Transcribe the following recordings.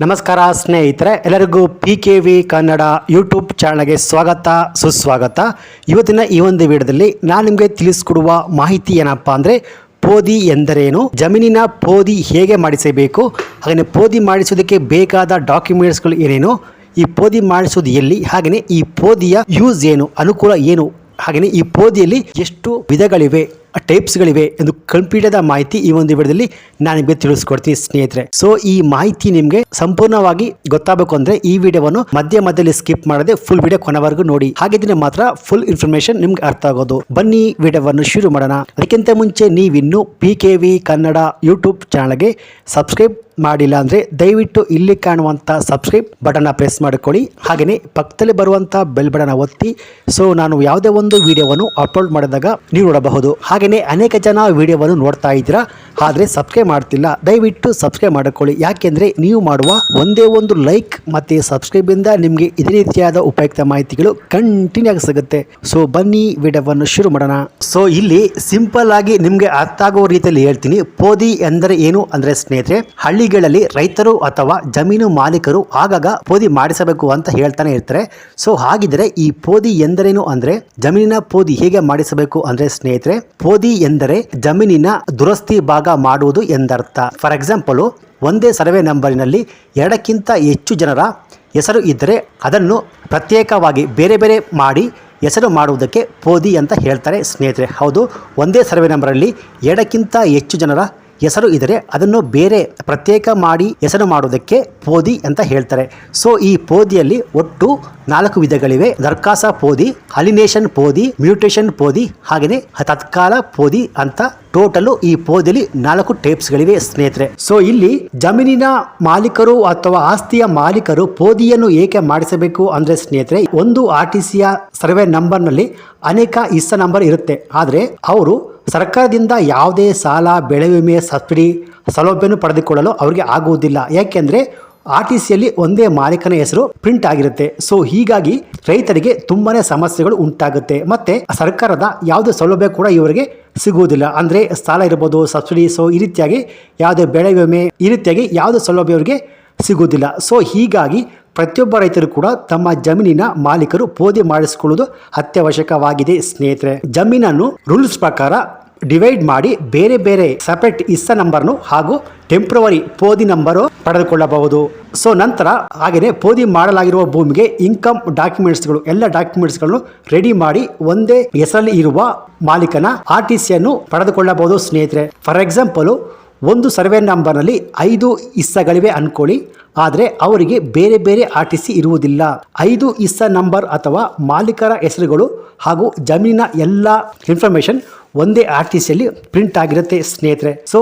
ನಮಸ್ಕಾರ ಸ್ನೇಹಿತರೆ, ಎಲ್ಲರಿಗೂ PKV ಕನ್ನಡ ಯೂಟ್ಯೂಬ್ ಚಾನಲ್ಗೆ ಸ್ವಾಗತ ಸುಸ್ವಾಗತ. ಇವತ್ತಿನ ಈ ಒಂದು ವಿಡಿಯೋದಲ್ಲಿ ನಾನು ನಿಮಗೆ ತಿಳಿಸಿಕೊಡುವ ಮಾಹಿತಿ ಏನಪ್ಪ ಅಂದರೆ ಪೋದಿ ಎಂದರೇನು, ಜಮೀನಿನ ಪೋದಿ ಹೇಗೆ ಮಾಡಿಸಬೇಕು, ಹಾಗೆಯೇ ಪೋದಿ ಮಾಡಿಸೋದಕ್ಕೆ ಬೇಕಾದ ಡಾಕ್ಯುಮೆಂಟ್ಸ್ಗಳು ಏನೇನು, ಈ ಪೋದಿ ಮಾಡಿಸೋದು ಎಲ್ಲಿ, ಹಾಗೆಯೇ ಈ ಪೋದಿಯ ಯೂಸ್ ಏನು, ಅನುಕೂಲ ಏನು, ಹಾಗೆಯೇ ಈ ಪೋದಿಯಲ್ಲಿ ಎಷ್ಟು ವಿಧಗಳಿವೆ, ಟೈಪ್ಸ್ಗಳಿವೆ ಎಂದು ಕಂಪ್ಲೀಟ್ ಆದ ಮಾಹಿತಿ ಈ ಒಂದು ವಿಡಿಯೋದಲ್ಲಿ ನಾನು ನಿಮಗೆ ತಿಳಿಸ್ಕೊಡ್ತೀನಿ ಸ್ನೇಹಿತರೆ. ಸೊ ಈ ಮಾಹಿತಿ ನಿಮಗೆ ಸಂಪೂರ್ಣವಾಗಿ ಗೊತ್ತಾಗಬೇಕು ಅಂದ್ರೆ ಈ ವಿಡಿಯೋವನ್ನು ಮಧ್ಯದಲ್ಲಿ ಸ್ಕಿಪ್ ಮಾಡದೆ ಫುಲ್ ವಿಡಿಯೋ ಕೊನೆವರೆಗೂ ನೋಡಿ. ಹಾಗಿದ್ರೆ ಮಾತ್ರ ಫುಲ್ ಇನ್ಫಾರ್ಮೇಶನ್ ನಿಮ್ಗೆ ಅರ್ಥ ಆಗೋದು. ಬನ್ನಿ ವಿಡಿಯೋವನ್ನು ಶುರು ಮಾಡೋಣ. ಅದಕ್ಕಿಂತ ಮುಂಚೆ ನೀವಿನ್ನು PKV ಕನ್ನಡ ಯೂಟ್ಯೂಬ್ ಚಾನಲ್ಗೆ ಸಬ್ಸ್ಕ್ರೈಬ್ ಮಾಡಿಲ್ಲ ಅಂದರೆ ದಯವಿಟ್ಟು ಇಲ್ಲಿ ಕಾಣುವಂಥ ಸಬ್ಸ್ಕ್ರೈಬ್ ಬಟನ್ನ ಪ್ರೆಸ್ ಮಾಡಿಕೊಳ್ಳಿ. ಹಾಗೆಯೇ ಪಕ್ಕದಲ್ಲಿ ಬರುವಂಥ ಬೆಲ್ ಬಟನ್ನ ಒತ್ತಿ. ಸೊ ನಾನು ಯಾವುದೇ ಒಂದು ವಿಡಿಯೋವನ್ನು ಅಪ್ಲೋಡ್ ಮಾಡಿದಾಗ ನೀವು ನೋಡಬಹುದು. ಹಾಗೆಯೇ ಅನೇಕ ಜನ ವಿಡಿಯೋವನ್ನು ನೋಡ್ತಾ ಇದ್ದೀರಾ, ಆದರೆ ಸಬ್ಸ್ಕ್ರೈಬ್ ಮಾಡ್ತಿಲ್ಲ. ದಯವಿಟ್ಟು ಸಬ್ಸ್ಕ್ರೈಬ್ ಮಾಡಿಕೊಳ್ಳಿ. ಯಾಕೆಂದರೆ ನೀವು ಮಾಡುವ ಒಂದೇ ಒಂದು ಲೈಕ್ ಮತ್ತು ಸಬ್ಸ್ಕ್ರೈಬಿಂದ ನಿಮಗೆ ಇದೇ ರೀತಿಯಾದ ಉಪಯುಕ್ತ ಮಾಹಿತಿಗಳು ಕಂಟಿನ್ಯೂ ಆಗಿ ಸಿಗುತ್ತೆ. ಸೊ ಬನ್ನಿ ವಿಡಿಯೋವನ್ನು ಶುರು ಮಾಡೋಣ. ಸೊ ಇಲ್ಲಿ ಸಿಂಪಲ್ ಆಗಿ ನಿಮಗೆ ಅರ್ಥ ಆಗೋ ರೀತಿಯಲ್ಲಿ ಹೇಳ್ತೀನಿ. ಪೋದಿ ಎಂದರೆ ಏನು ಅಂದರೆ ಸ್ನೇಹಿತರೆ, ಹಳ್ಳಿಗಳಲ್ಲಿ ರೈತರು ಅಥವಾ ಜಮೀನು ಮಾಲೀಕರು ಆಗಾಗ ಪೋದಿ ಮಾಡಿಸಬೇಕು ಅಂತ ಹೇಳ್ತಾನೆ ಇರ್ತಾರೆ. ಸೊ ಹಾಗಿದ್ರೆ ಈ ಪೋದಿ ಎಂದರೇನು ಅಂದರೆ, ಜಮೀನಿನ ಪೋದಿ ಹೇಗೆ ಮಾಡಿಸಬೇಕು ಅಂದರೆ ಸ್ನೇಹಿತರೆ, ಪೋದಿ ಎಂದರೆ ಜಮೀನಿನ ದುರಸ್ತಿ ಭಾಗ ಮಾಡುವುದು ಎಂದರ್ಥ. ಫಾರ್ ಎಕ್ಸಾಂಪಲ್, ಒಂದೇ ಸರ್ವೆ ನಂಬರಿನಲ್ಲಿ ಎರಡಕ್ಕಿಂತ ಹೆಚ್ಚು ಜನರ ಹೆಸರು ಇದ್ದರೆ ಅದನ್ನು ಪ್ರತ್ಯೇಕವಾಗಿ ಬೇರೆ ಬೇರೆ ಮಾಡಿ ಹೆಸರು ಮಾಡುವುದಕ್ಕೆ ಪೋದಿ ಅಂತ ಹೇಳ್ತಾರೆ ಸ್ನೇಹಿತರೆ. ಹೌದು, ಒಂದೇ ಸರ್ವೆ ನಂಬರಲ್ಲಿ ಎರಡಕ್ಕಿಂತ ಹೆಚ್ಚು ಜನರ ಹೆಸರು ಇದ್ದರೆ ಅದನ್ನು ಬೇರೆ ಪ್ರತ್ಯೇಕ ಮಾಡಿ ಹೆಸರು ಮಾಡುವುದಕ್ಕೆ ಪೋದಿ ಅಂತ ಹೇಳ್ತಾರೆ. ಸೊ ಈ ಪೋದಿಯಲ್ಲಿ ಒಟ್ಟು 4 ವಿಧಗಳಿವೆ. ದರ್ಖಾಸ ಪೋದಿ, ಅಲಿನೇಷನ್ ಪೋದಿ, ಮ್ಯೂಟೇಷನ್ ಪೋದಿ, ಹಾಗೆಯೇ ತತ್ಕಾಲ ಪೋದಿ ಅಂತ ಟೋಟಲು ಈ ಪೋದಿಯಲ್ಲಿ 4 ಟೈಪ್ಸ್ಗಳಿವೆ ಸ್ನೇಹಿತರೆ. ಸೊ ಇಲ್ಲಿ ಜಮೀನಿನ ಮಾಲೀಕರು ಅಥವಾ ಆಸ್ತಿಯ ಮಾಲೀಕರು ಪೋದಿಯನ್ನು ಏಕೆ ಮಾಡಿಸಬೇಕು ಅಂದರೆ ಸ್ನೇಹಿತರೆ, ಒಂದು RTCಯ ಸರ್ವೆ ನಂಬರ್ನಲ್ಲಿ ಅನೇಕ ಇಸ್ಸ ನಂಬರ್ ಇರುತ್ತೆ. ಆದರೆ ಅವರು ಸರ್ಕಾರದಿಂದ ಯಾವುದೇ ಸಾಲ, ಬೆಳೆ ವಿಮೆ, ಸಬ್ಸಿಡಿ ಸೌಲಭ್ಯವನ್ನು ಪಡೆದುಕೊಳ್ಳಲು ಅವರಿಗೆ ಆಗುವುದಿಲ್ಲ. ಯಾಕೆಂದರೆ RTCಯಲ್ಲಿ ಒಂದೇ ಮಾಲೀಕನ ಹೆಸರು ಪ್ರಿಂಟ್ ಆಗಿರುತ್ತೆ. ಸೊ ಹೀಗಾಗಿ ರೈತರಿಗೆ ತುಂಬಾ ಸಮಸ್ಯೆಗಳು ಉಂಟಾಗುತ್ತೆ. ಮತ್ತು ಸರ್ಕಾರದ ಯಾವುದೇ ಸೌಲಭ್ಯ ಕೂಡ ಇವರಿಗೆ ಸಿಗುವುದಿಲ್ಲ. ಅಂದರೆ ಸಾಲ ಇರ್ಬೋದು, ಸಬ್ಸಿಡಿ, ಸೊ ಈ ರೀತಿಯಾಗಿ ಯಾವುದೇ ಬೆಳೆ ವಿಮೆ, ಈ ರೀತಿಯಾಗಿ ಯಾವುದೇ ಸೌಲಭ್ಯ ಅವರಿಗೆ ಸಿಗುವುದಿಲ್ಲ. ಸೊ ಹೀಗಾಗಿ ಪ್ರತಿಯೊಬ್ಬ ರೈತರು ಕೂಡ ತಮ್ಮ ಜಮೀನಿನ ಮಾಲೀಕರು ಪೋದಿ ಮಾಡಿಸಿಕೊಳ್ಳುವುದು ಅತ್ಯವಶ್ಯಕವಾಗಿದೆ ಸ್ನೇಹಿತರೆ. ಜಮೀನನ್ನು ರೂಲ್ಸ್ ಪ್ರಕಾರ ಡಿವೈಡ್ ಮಾಡಿ ಬೇರೆ ಬೇರೆ ಸಪರೇಟ್ ಇಸ್ಸ ನಂಬರ್ನು ಹಾಗೂ ಟೆಂಪ್ರವರಿ ಪೋದಿ ನಂಬರು ಪಡೆದುಕೊಳ್ಳಬಹುದು. ಸೊ ನಂತರ ಹಾಗೆಯೇ ಪೋದಿ ಮಾಡಲಾಗಿರುವ ಭೂಮಿಗೆ ಇನ್ಕಮ್ ಡಾಕ್ಯುಮೆಂಟ್ಸ್ಗಳು, ಎಲ್ಲ ಡಾಕ್ಯುಮೆಂಟ್ಸ್ಗಳನ್ನು ರೆಡಿ ಮಾಡಿ ಒಂದೇ ಹೆಸರಲ್ಲಿ ಇರುವ ಮಾಲೀಕನ RTCಯನ್ನು ಪಡೆದುಕೊಳ್ಳಬಹುದು ಸ್ನೇಹಿತರೆ. ಫಾರ್ ಎಕ್ಸಾಂಪಲ್, ಒಂದು ಸರ್ವೆ ನಂಬರ್ನಲ್ಲಿ 5 ಇಸ್ಸಗಳಿವೆ ಅನ್ಕೊಳ್ಳಿ. ಆದರೆ ಅವರಿಗೆ ಬೇರೆ ಬೇರೆ RTC ಇರುವುದಿಲ್ಲ. 5 ಇಸ್ಸ ನಂಬರ್ ಅಥವಾ ಮಾಲೀಕರ ಹೆಸರುಗಳು ಹಾಗೂ ಜಮೀನಿನ ಎಲ್ಲ ಇನ್ಫಾರ್ಮೇಷನ್ ಒಂದೇ RTCಯಲ್ಲಿ ಪ್ರಿಂಟ್ ಆಗಿರುತ್ತೆ ಸ್ನೇಹಿತರೆ. ಸೊ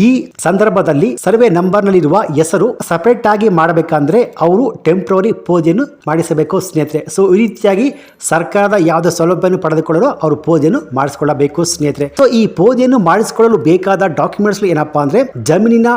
ಈ ಸಂದರ್ಭದಲ್ಲಿ ಸರ್ವೆ ನಂಬರ್ನಲ್ಲಿರುವ ಹೆಸರು ಸಪರೇಟ್ ಆಗಿ ಮಾಡಬೇಕಂದ್ರೆ ಅವರು ಟೆಂಪ್ರವರಿ ಪೋದಿಯನ್ನು ಮಾಡಿಸಬೇಕು ಸ್ನೇಹಿತರೆ. ಸೊ ಈ ರೀತಿಯಾಗಿ ಸರ್ಕಾರದ ಯಾವುದೇ ಸೌಲಭ್ಯವನ್ನು ಪಡೆದುಕೊಳ್ಳಲು ಅವರು ಪೋದಿಯನ್ನು ಮಾಡಿಸಿಕೊಳ್ಳಬೇಕು ಸ್ನೇಹಿತರೆ. ಸೊ ಈ ಪೋದಿಯನ್ನು ಮಾಡಿಸಿಕೊಳ್ಳಲು ಬೇಕಾದ ಡಾಕ್ಯುಮೆಂಟ್ಸ್ ಏನಪ್ಪಾ ಅಂದ್ರೆ, ಜಮೀನಿನ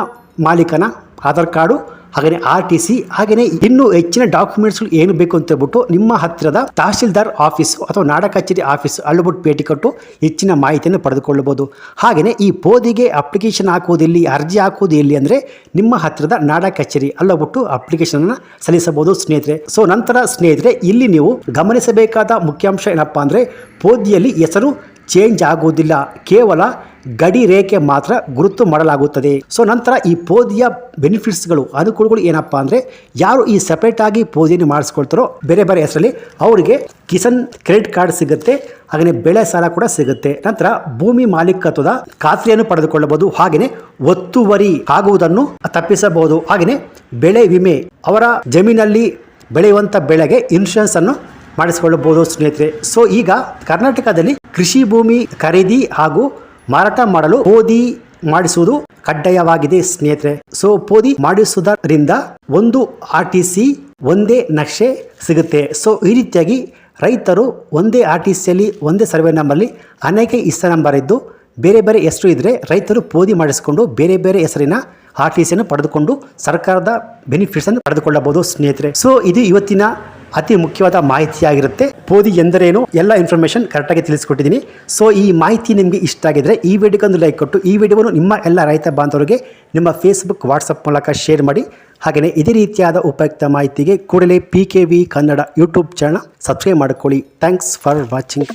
ಮಾಲೀಕನ ಆಧಾರ್ ಕಾರ್ಡು, ಹಾಗೆಯೇ RTC, ಹಾಗೆಯೇ ಇನ್ನೂ ಹೆಚ್ಚಿನ ಡಾಕ್ಯುಮೆಂಟ್ಸ್ಗಳು ಏನು ಬೇಕು ಅಂತ ಹೇಳ್ಬಿಟ್ಟು ನಿಮ್ಮ ಹತ್ತಿರದ ತಹಶೀಲ್ದಾರ್ ಆಫೀಸ್ ಅಥವಾ ನಾಡ ಕಚೇರಿ ಆಫೀಸ್ ಅಲ್ಲಿಬಿಟ್ಟು ಭೇಟಿ ಕೊಟ್ಟು ಹೆಚ್ಚಿನ ಮಾಹಿತಿಯನ್ನು ಪಡೆದುಕೊಳ್ಳಬಹುದು. ಹಾಗೆಯೇ ಈ ಪೋದಿಗೆ ಅಪ್ಲಿಕೇಶನ್ ಹಾಕುವುದು ಎಲ್ಲಿ, ಅರ್ಜಿ ಹಾಕುವುದು ಎಲ್ಲಿ ಅಂದರೆ ನಿಮ್ಮ ಹತ್ತಿರದ ನಾಡ ಕಚೇರಿ ಅಲ್ಲಬಿಟ್ಟು ಅಪ್ಲಿಕೇಶನ್ ಸಲ್ಲಿಸಬಹುದು ಸ್ನೇಹಿತರೆ. ಸೊ ನಂತರ ಸ್ನೇಹಿತರೆ, ಇಲ್ಲಿ ನೀವು ಗಮನಿಸಬೇಕಾದ ಮುಖ್ಯಾಂಶ ಏನಪ್ಪಾ ಅಂದರೆ, ಪೋದಿಯಲ್ಲಿ ಹೆಸರು ಚೇಂಜ್ ಆಗುವುದಿಲ್ಲ, ಕೇವಲ ಗಡಿ ರೇಖೆ ಮಾತ್ರ ಗುರುತು ಮಾಡಲಾಗುತ್ತದೆ. ಸೊ ನಂತರ ಈ ಪೋದಿಯ ಬೆನಿಫಿಟ್ಸ್ಗಳು, ಅನುಕೂಲಗಳು ಏನಪ್ಪಾ ಅಂದರೆ, ಯಾರು ಈ ಸಪರೇಟ್ ಆಗಿ ಪೋದಿಯನ್ನು ಮಾಡಿಸ್ಕೊಳ್ತಾರೋ ಬೇರೆ ಬೇರೆ ಹೆಸರಲ್ಲಿ ಅವರಿಗೆ ಕಿಸಾನ್ ಕ್ರೆಡಿಟ್ ಕಾರ್ಡ್ ಸಿಗುತ್ತೆ, ಹಾಗೆಯೇ ಬೆಳೆ ಸಾಲ ಕೂಡ ಸಿಗುತ್ತೆ. ನಂತರ ಭೂಮಿ ಮಾಲೀಕತ್ವದ ಖಾತ್ರಿಯನ್ನು ಪಡೆದುಕೊಳ್ಳಬಹುದು, ಹಾಗೆಯೇ ಒತ್ತುವರಿ ಆಗುವುದನ್ನು ತಪ್ಪಿಸಬಹುದು, ಹಾಗೆಯೇ ಬೆಳೆ ವಿಮೆ, ಅವರ ಜಮೀನಲ್ಲಿ ಬೆಳೆಯುವಂಥ ಬೆಳೆಗೆ ಇನ್ಶೂರೆನ್ಸ್ ಅನ್ನು ಮಾಡಿಸಿಕೊಳ್ಳಬಹುದು ಸ್ನೇಹಿತರೆ. ಸೊ ಈಗ ಕರ್ನಾಟಕದಲ್ಲಿ ಕೃಷಿ ಭೂಮಿ ಖರೀದಿ ಹಾಗೂ ಮಾರಾಟ ಮಾಡಲು ಪೋದಿ ಮಾಡಿಸುವುದು ಕಡ್ಡಾಯವಾಗಿದೆ ಸ್ನೇಹಿತರೆ. ಸೊ ಪೋದಿ ಮಾಡಿಸುವುದರಿಂದ ಒಂದು RTC, ಒಂದೇ ನಕ್ಷೆ ಸಿಗುತ್ತೆ. ಸೊ ಈ ರೀತಿಯಾಗಿ ರೈತರು ಒಂದೇ RTCಯಲ್ಲಿ ಒಂದೇ ಸರ್ವೆ ನಂಬರ್ಲಿ ಅನೇಕ ಇಸ್ಸ ನಂಬರ್ ಇದ್ದು ಬೇರೆ ಬೇರೆ ಹೆಸರು ಇದ್ದರೆ ರೈತರು ಪೋದಿ ಮಾಡಿಸಿಕೊಂಡು ಬೇರೆ ಬೇರೆ ಹೆಸರಿನ RTCಯನ್ನು ಪಡೆದುಕೊಂಡು ಸರ್ಕಾರದ ಬೆನಿಫಿಟ್ಸನ್ನು ಪಡೆದುಕೊಳ್ಳಬಹುದು ಸ್ನೇಹಿತರೆ. ಸೊ ಇದು ಇವತ್ತಿನ ಅತಿ ಮುಖ್ಯವಾದ ಮಾಹಿತಿಯಾಗಿರುತ್ತೆ. ಪೋದಿ ಎಂದರೇನು ಎಲ್ಲ ಇನ್ಫಾರ್ಮೇಷನ್ ಕರೆಕ್ಟಾಗಿ ತಿಳಿಸ್ಕೊಟ್ಟಿದ್ದೀನಿ. ಸೊ ಈ ಮಾಹಿತಿ ನಿಮಗೆ ಇಷ್ಟ ಆಗಿದ್ರೆ ಈ ವಿಡಿಯೋಗೊಂದು ಲೈಕ್ ಕೊಟ್ಟು ಈ ವಿಡಿಯೋವನ್ನು ನಿಮ್ಮ ಎಲ್ಲ ರೈತ ಬಾಂಧವರಿಗೆ ನಿಮ್ಮ ಫೇಸ್ಬುಕ್, ವಾಟ್ಸಪ್ ಮೂಲಕ ಶೇರ್ ಮಾಡಿ. ಹಾಗೆಯೇ ಇದೇ ರೀತಿಯಾದ ಉಪಯುಕ್ತ ಮಾಹಿತಿಗೆ ಕೂಡಲೇ PKV Kannada YouTube channel subscribe ಮಾಡಿಕೊಳ್ಳಿ. Thanks for watching.